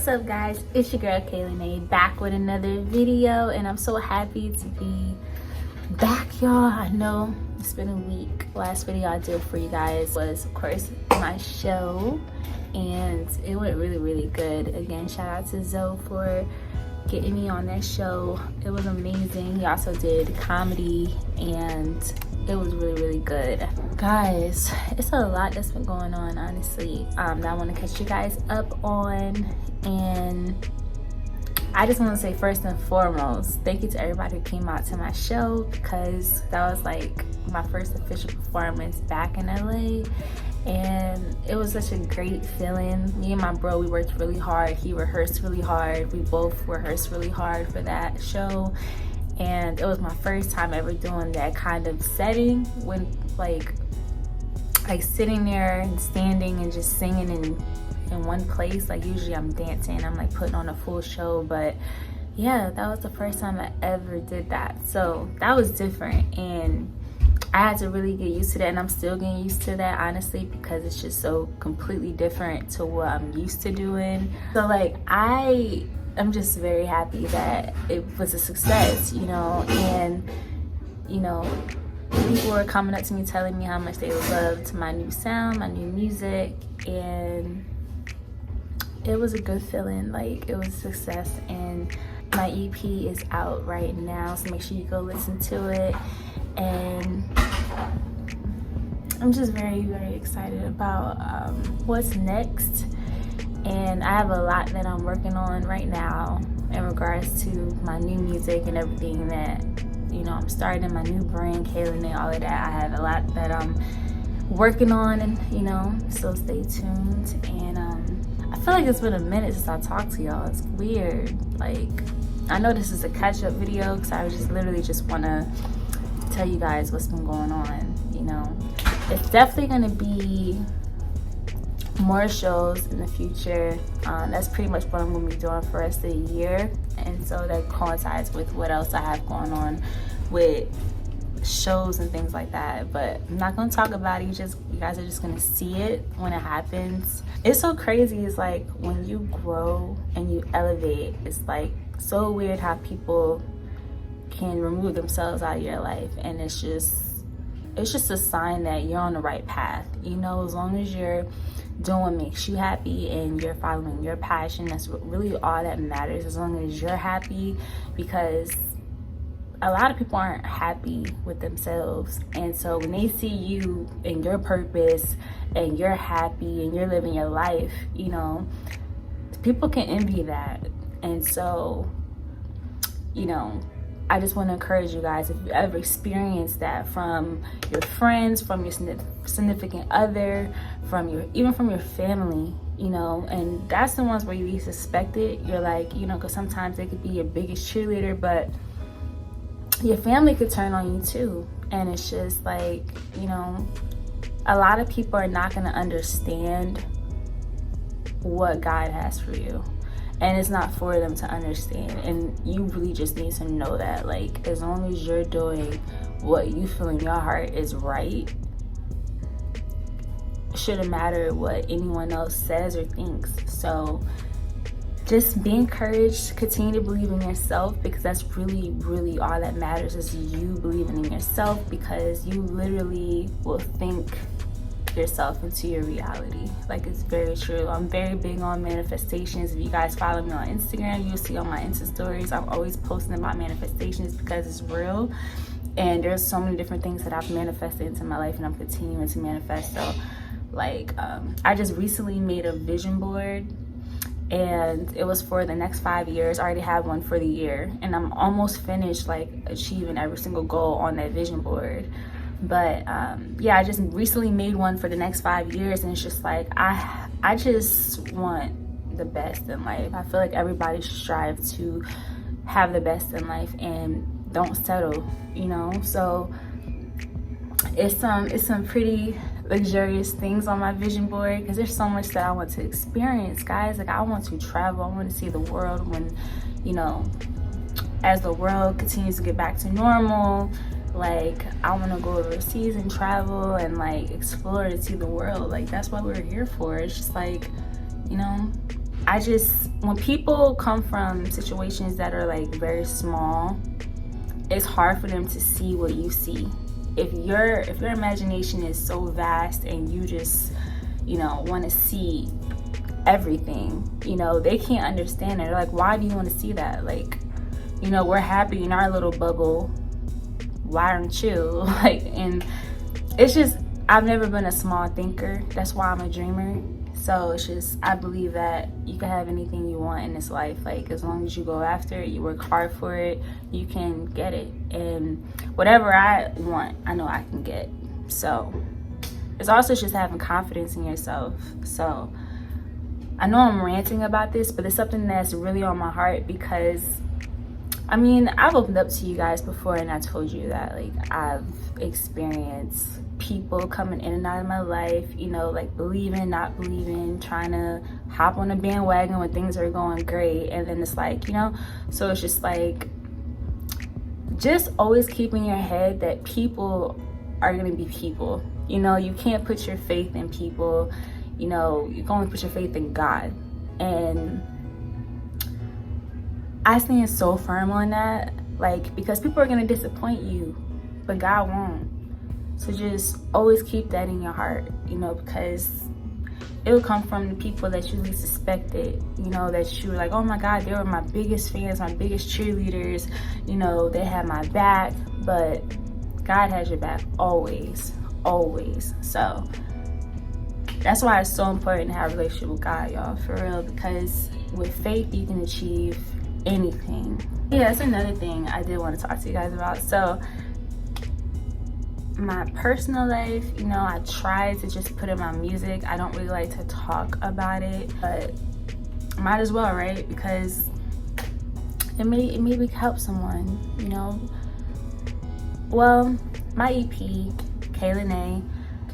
What's up, guys? It's your girl Lene back with another video, and I'm so happy to be back, y'all. I know it's been a week. Last video I did for you guys was, of course, my show, and it went really good. Again, shout out to Zoe for getting me on that show. It was amazing. He also did comedy, and it was really good. Guys, it's a lot that's been going on, honestly, that I want to catch you guys up on. And I just want to say, first and foremost, thank you to everybody who came out to my show, because that was like my first official performance back in LA, and it was such a great feeling. Me and my bro, we worked really hard. He rehearsed really hard. We both rehearsed really hard for that show, and it was my first time ever doing that kind of setting, when like sitting there and standing and just singing in one place. Like usually I'm dancing, I'm like putting on a full show, but yeah, that was the first time I ever did that. So that was different, and I had to really get used to that, and I'm still getting used to that, honestly, because it's just so completely different to what I'm used to doing. So like I'm just very happy that it was a success, you know, and you know, people were coming up to me telling me how much they loved my new sound, my new music, and it was a good feeling. Like, it was a success, and my EP is out right now, so make sure you go listen to it. And I'm just very excited about what's next. And I have a lot that I'm working on right now in regards to my new music and everything that, you know, I'm starting my new brand, Lene, and all of that. I have a lot that I'm working on, and you know, so stay tuned. And I feel like it's been a minute since I talked to y'all. It's weird. Like, I know this is a catch-up video because I just literally just want to tell you guys what's been going on. You know, it's definitely gonna be more shows in the future. That's pretty much what I'm gonna be doing for the rest of the year, and so that coincides with what else I have going on with shows and things like that. But I'm not gonna talk about it. You guys are just gonna see it when it happens. It's so crazy. It's like when you grow and you elevate, it's like so weird how people can remove themselves out of your life, and it's just a sign that you're on the right path. You know, as long as you're doing what makes you happy and you're following your passion, that's really all that matters, as long as you're happy. Because a lot of people aren't happy with themselves, and so when they see you and your purpose and you're happy and you're living your life, you know, people can envy that. And so, you know, I just want to encourage you guys, if you ever experienced that from your friends, from your significant other, even from your family, you know, and that's the ones where you least suspect it. You're like, you know, because sometimes they could be your biggest cheerleader, but your family could turn on you too. And it's just like, you know, a lot of people are not going to understand what God has for you, and it's not for them to understand. And you really just need to know that, like, as long as you're doing what you feel in your heart is right, it shouldn't matter what anyone else says or thinks. So just be encouraged, continue to believe in yourself, because that's really all that matters, is you believing in yourself, because you literally will think yourself into your reality. Like, it's very true. I'm very big on manifestations. If you guys follow me on Instagram, you'll see on my Insta stories, I'm always posting about manifestations, because it's real. And there's so many different things that I've manifested into my life, and I'm continuing to manifest. So like, I just recently made a vision board, and it was for the next 5 years. I already have one for the year, and I'm almost finished like achieving every single goal on that vision board. But yeah, I just recently made one for the next 5 years, and it's just like, I just want the best in life. I feel like everybody should strive to have the best in life and don't settle, you know. So it's some pretty luxurious things on my vision board, because there's so much that I want to experience, guys. Like, I want to travel, I want to see the world when, you know, as the world continues to get back to normal. Like, I want to go overseas and travel and like explore to see the world. Like, that's what we're here for. It's just like, you know, I just, when people come from situations that are like very small, it's hard for them to see what you see. If your imagination is so vast and you just, you know, want to see everything, you know, they can't understand it. They're like, why do you want to see that? Like, you know, we're happy in our little bubble. Why aren't you? Like, and it's just, I've never been a small thinker. That's why I'm a dreamer. So it's just, I believe that you can have anything you want in this life. Like, as long as you go after it, you work hard for it, you can get it. And whatever I want, I know I can get. So it's also just having confidence in yourself. So I know I'm ranting about this, but it's something that's really on my heart because, I mean, I've opened up to you guys before and I told you that, like, I've experienced people coming in and out of my life, you know, like believing, not believing, trying to hop on a bandwagon when things are going great. And then it's like, you know, so it's just like, just always keep in your head that people are going to be people. You know, you can't put your faith in people. You know, you can only put your faith in God. And I stand so firm on that, like, because people are going to disappoint you, but God won't. So just always keep that in your heart, you know, because it'll come from the people that you least suspected, you know, that you were like, oh my God, they were my biggest fans, my biggest cheerleaders, you know, they had my back. But God has your back always, always. So that's why it's so important to have a relationship with God, y'all, for real, because with faith you can achieve anything. Yeah, that's another thing I did want to talk to you guys about. So my personal life, you know, I try to just put in my music. I don't really like to talk about it, but might as well, right? Because it maybe help someone, you know. Well, my EP, Lene,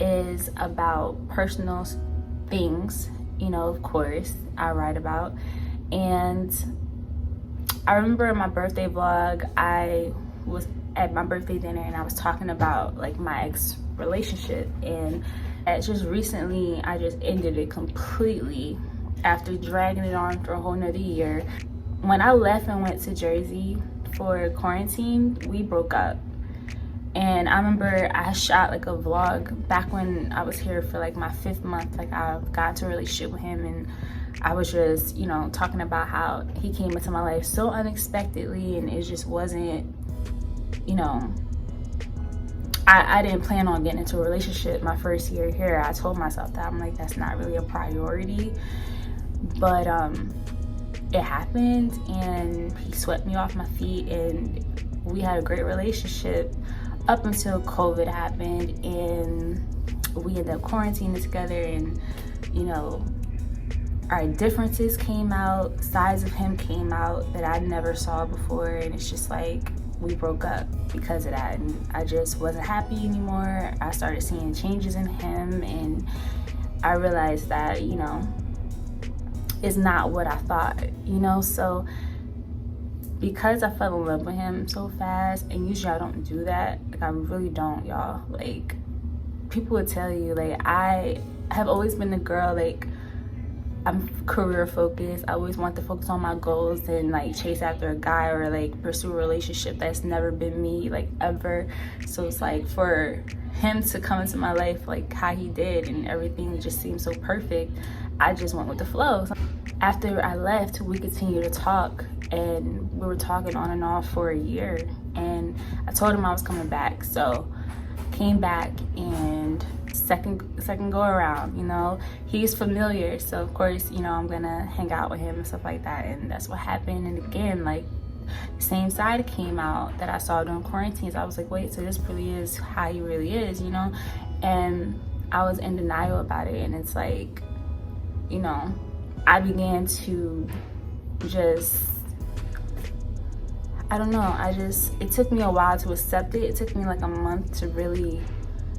is about personal things, you know, of course, I write about. And I remember in my birthday vlog, I was at my birthday dinner and I was talking about like my ex relationship, and just recently I just ended it completely after dragging it on for a whole nother year. When I left and went to Jersey for quarantine, we broke up. And I remember I shot like a vlog back when I was here for like my 5th month. Like, I got into a relationship with him and I was just, you know, talking about how he came into my life so unexpectedly, and it just wasn't, you know, I didn't plan on getting into a relationship my first year here. I told myself that. I'm like, that's not really a priority. But it happened and he swept me off my feet, and we had a great relationship up until COVID happened and we ended up quarantining together. And, you know, our differences came out, sides of him came out that I never saw before, and it's just like, we broke up because of that. And I just wasn't happy anymore. I started seeing changes in him, and I realized that, you know, it's not what I thought, you know. So because I fell in love with him so fast, and usually I don't do that, like, I really don't, y'all. Like, people would tell you, like, I have always been the girl, like, I'm career focused. I always want to focus on my goals and like chase after a guy or like pursue a relationship. That's never been me, like, ever. So it's like, for him to come into my life like how he did, and everything just seemed so perfect, I just went with the flow. After I left, we continued to talk, and we were talking on and off for a year, and I told him I was coming back. So came back, and second go around, you know, he's familiar, so of course, you know, I'm gonna hang out with him and stuff like that. And that's what happened. And again, like, same side came out that I saw during quarantines. I was like, wait, so this really is how he really is, you know. And I was in denial about it. And it's like, you know, I began to just, I don't know, it took me a while to accept it. It took me like a month to really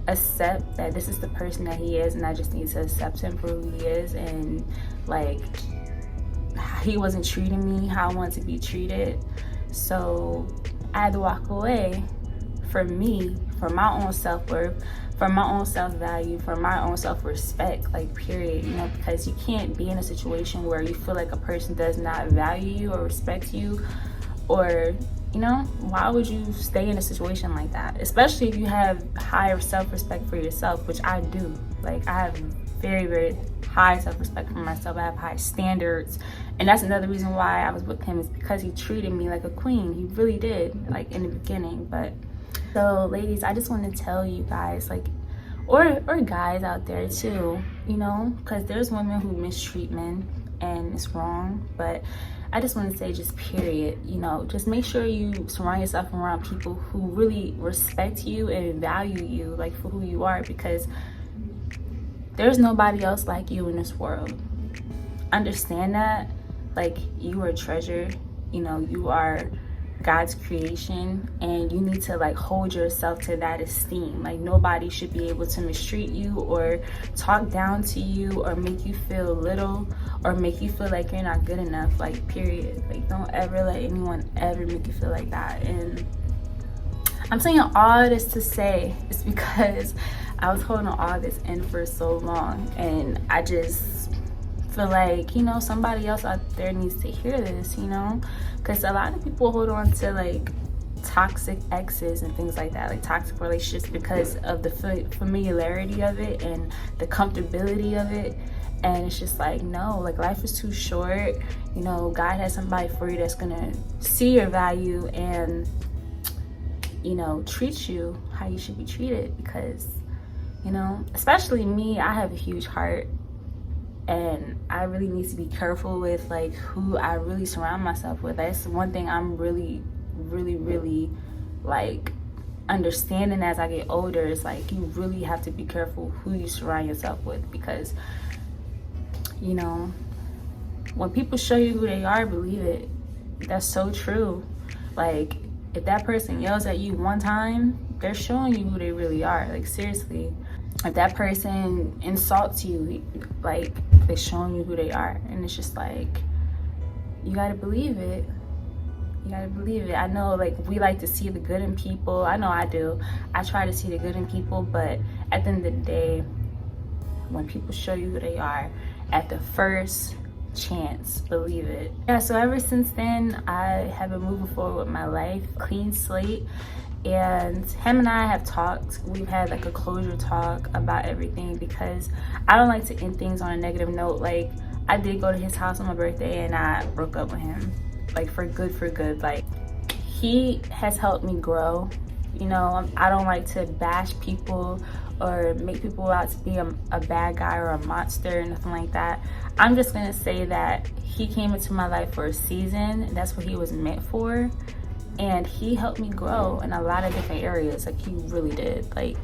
accept that this is the person that he is, and I just need to accept him for who he is. And like, he wasn't treating me how I want to be treated, so I had to walk away. For me, for my own self-worth, for my own self-value, for my own self-respect, like, period, you know, because you can't be in a situation where you feel like a person does not value you or respect you, or, you know, why would you stay in a situation like that? Especially if you have higher self-respect for yourself, which I do. Like, I have very, very high self-respect for myself. I have high standards, and that's another reason why I was with him, is because he treated me like a queen. He really did, like, in the beginning. But so, ladies, I just want to tell you guys, like, or guys out there too, you know, because there's women who mistreat men and it's wrong. But I just want to say, just period, you know, just make sure you surround yourself around people who really respect you and value you, like, for who you are, because there's nobody else like you in this world. Understand that. Like, you are a treasure, you know, you are God's creation, and you need to, like, hold yourself to that esteem. Like, nobody should be able to mistreat you or talk down to you or make you feel little or make you feel like you're not good enough, like, period. Like, don't ever let anyone ever make you feel like that. And I'm saying all this to say it's because I was holding all this in for so long, and I just feel like, you know, somebody else out there needs to hear this, you know, because a lot of people hold on to, like, toxic exes and things like that, like toxic relationships, because of the familiarity of it and the comfortability of it. And it's just like, no, like, life is too short, you know. God has somebody for you that's gonna see your value and, you know, treat you how you should be treated. Because, you know, especially me, I have a huge heart, and I really need to be careful with, like, who I really surround myself with. That's one thing I'm really, like, understanding as I get older, is like, you really have to be careful who you surround yourself with, because, you know, when people show you who they are, believe it. That's so true. Like, if that person yells at you one time, they're showing you who they really are. Like, seriously. If that person insults you, like, they're showing you who they are. And it's just like, you gotta believe it. You gotta believe it. I know, like, we like to see the good in people. I know I do. I try to see the good in people, but at the end of the day, when people show you who they are at the first chance, believe it. Yeah, so ever since then, I have been moving forward with my life, clean slate. And him and I have talked. We've had, like, a closure talk about everything, because I don't like to end things on a negative note. Like, I did go to his house on my birthday and I broke up with him, like, for good. Like, he has helped me grow. You know, I don't like to bash people or make people out to be a bad guy or a monster or nothing like that. I'm just gonna say that he came into my life for a season. That's what he was meant for. And he helped me grow in a lot of different areas. Like, he really did. Like,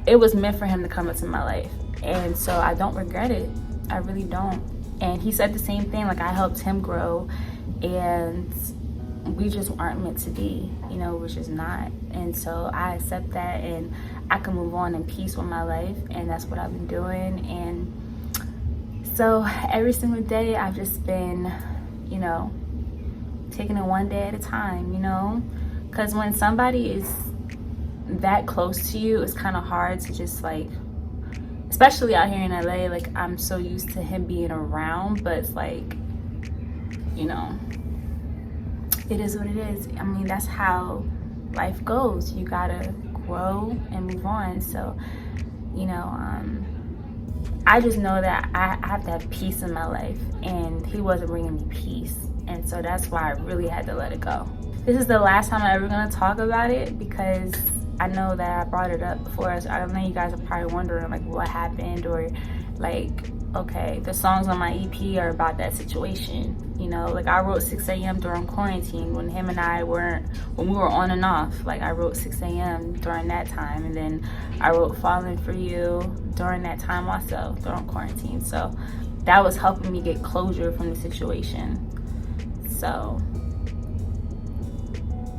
it was meant for him to come into my life. And so I don't regret it. I really don't. And he said the same thing. Like, I helped him grow, and we just aren't meant to be, you know, we're just not. And so I accept that, and I can move on in peace with my life. And that's what I've been doing. And so every single day I've just been, you know, taking it one day at a time, you know, because when somebody is that close to you, it's kind of hard to just, like, especially out here in LA, like, I'm so used to him being around, but it's like, you know, it is what it is. I mean, that's how life goes. You gotta grow and move on. So, you know, I just know that I have to have peace in my life, and he wasn't bringing me peace. And so that's why I really had to let it go. This is the last time I'm ever gonna talk about it, because I know that I brought it up before. So I know you guys are probably wondering, like, what happened, or, like, okay, the songs on my EP are about that situation. You know, like, I wrote 6 a.m. during quarantine when him and I when we were on and off. Like, I wrote 6 a.m. during that time, and then I wrote Falling For You during that time also, during quarantine. So that was helping me get closure from the situation. So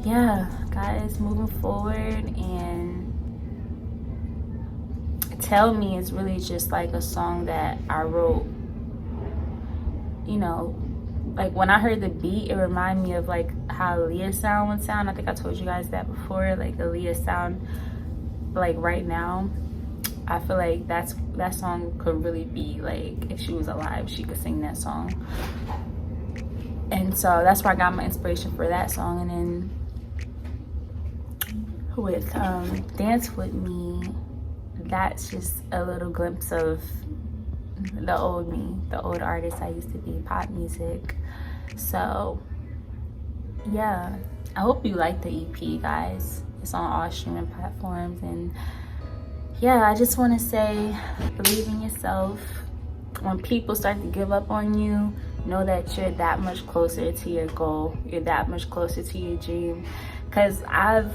yeah, guys, moving forward, and Tell Me is really just like a song that I wrote, you know, like, when I heard the beat, it reminded me of, like, how Aaliyah's sound would sound. I think I told you guys that before. Like, Aaliyah's sound like right now, I feel like that song could really be like, if she was alive, she could sing that song. And so that's where I got my inspiration for that song. And then with Dance With Me, that's just a little glimpse of the old me, the old artist I used to be, pop music. So yeah, I hope you like the EP, guys. It's on all streaming platforms. And yeah, I just want to say, believe in yourself. When people start to give up on you, know that you're that much closer to your goal. You're that much closer to your dream. Because I've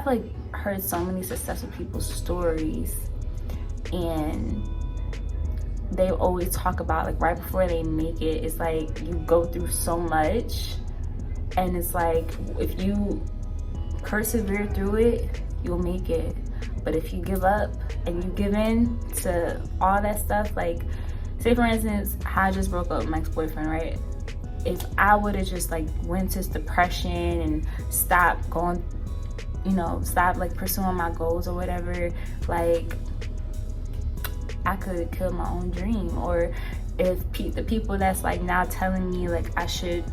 like heard so many successful people's stories, and they always talk about, like, right before they make it, it's like you go through so much, and it's like if you persevere through it, you'll make it. But if you give up and you give in to all that stuff, like, say for instance, how I just broke up with my ex-boyfriend, right? If I would have just like went to depression and stopped going, you know, stop like pursuing my goals or whatever, like, I could have killed my own dream. Or if the people that's like now telling me like I should,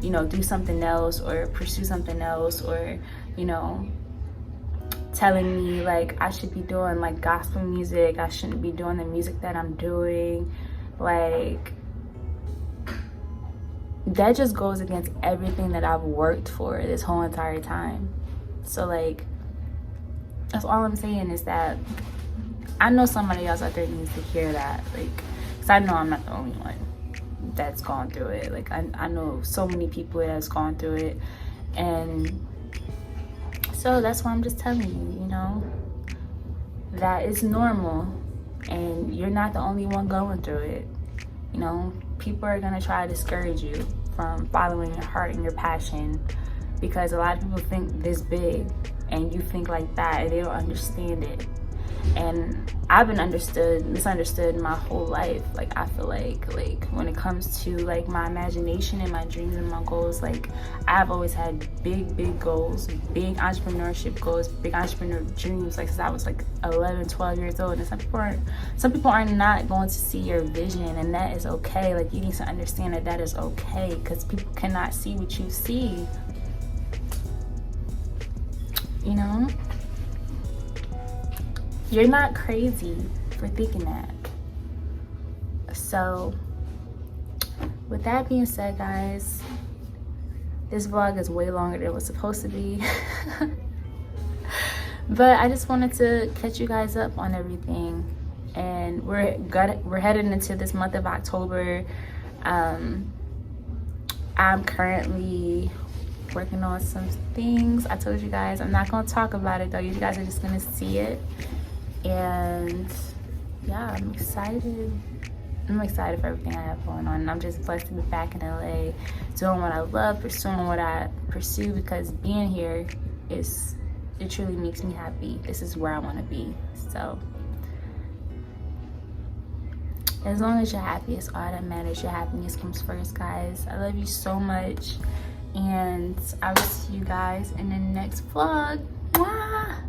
you know, do something else or pursue something else, or, you know, telling me like I should be doing like gospel music, I shouldn't be doing the music that I'm doing, like, that just goes against everything that I've worked for this whole entire time. So like, that's all I'm saying, is that I know somebody else out there needs to hear that, like, because I know I'm not the only one that's gone through it. Like, I know so many people that's gone through it. And so that's why I'm just telling you, you know, that it's normal and you're not the only one going through it. You know, people are going to try to discourage you from following your heart and your passion, because a lot of people think this big and you think like that, and they don't understand it. And I've been misunderstood my whole life. Like, I feel like when it comes to like my imagination and my dreams and my goals, like, I've always had big goals, big entrepreneurship goals, big entrepreneur dreams, like since I was like 11, 12 years old. And some people are not going to see your vision, and that is okay. Like, you need to understand that that is okay, because people cannot see what you see, you know? You're not crazy for thinking that. So, with that being said, guys, this vlog is way longer than it was supposed to be. But I just wanted to catch you guys up on everything. And we're headed into this month of October. I'm currently working on some things. I told you guys I'm not going to talk about it though. You guys are just going to see it. And yeah, I'm excited for everything I have going on. And I'm just blessed to be back in LA, doing what I love, pursuing what I pursue, because being here it truly makes me happy. This is where I want to be. So as long as you're happy, it's all that matters. Your happiness comes first, guys. I love you so much, and I will see you guys in the next vlog. Mwah!